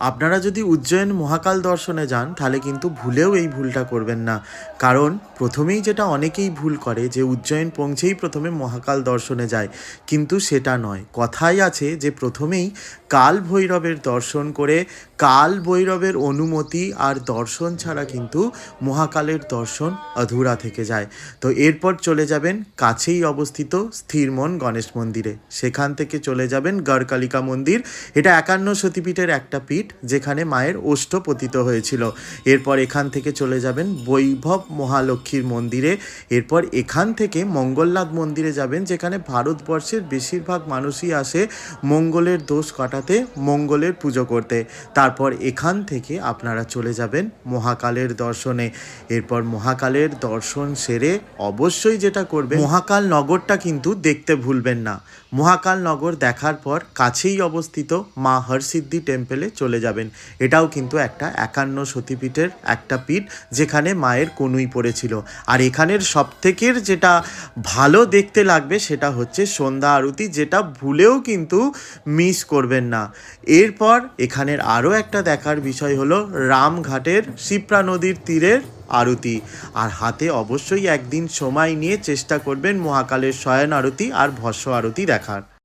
আপনারা যদি উজ্জয়ন মহাকাল দর্শনে যান তাহলে কিন্তু ভুলেও এই ভুলটা করবেন না। কারণ প্রথমেই যেটা অনেকেই ভুল করে যে উজ্জয়ন পৌঁছেই প্রথমে মহাকাল দর্শনে যায়, কিন্তু সেটা নয়। কথাই আছে যে প্রথমেই কাল ভৈরবের দর্শন করে কাল ভৈরবের অনুমতি আর দর্শন ছাড়া কিন্তু মহাকালের দর্শন অধুরা থেকে যায়। তো এরপর চলে যাবেন কাছেই অবস্থিত স্থিরমন গণেশ মন্দিরে, সেখান থেকে চলে যাবেন গড়কালিকা মন্দির। এটা 51 সতীপীঠের একটা পীঠ যেখানে মায়ের ওষ্ঠ পতিত হয়েছিল। এরপর এখান থেকে চলে যাবেন বৈভব মহালক্ষ্মীর মন্দিরে। এরপর এখান থেকে মঙ্গলনাথ মন্দিরে যাবেন, যেখানে ভারতবর্ষের বেশিরভাগ মানুষই আসে মঙ্গলের দোষ কাটাতে, মঙ্গলের পুজো করতে। তারপর এখান থেকে আপনারা চলে যাবেন মহাকালের দর্শনে। এরপর মহাকালের দর্শন সেরে অবশ্যই যেটা করবেন, মহাকাল নগরটা কিন্তু দেখতে ভুলবেন না। মহাকাল নগর দেখার পর কাছেই অবস্থিত মা হরসিদ্ধি টেম্পলে চলে যাবেন। এটাও কিন্তু একটা 51 সতীপীঠের একটা পীঠ যেখানে মায়ের কনুই পড়েছিল। আর এখানের সবথেকের যেটা ভালো দেখতে লাগবে সেটা হচ্ছে সন্ধ্যা আরতি, যেটা ভুলেও কিন্তু মিস করবেন না। এরপর এখানের আরও একটা দেখার বিষয় হলো রামঘাটের শিপ্রা নদীর তীরের আরতি। আর হাতে অবশ্যই একদিন সময় নিয়ে চেষ্টা করবেন মহাকালের শয়ন আরতি আর ভস্ম আরতি দেখার।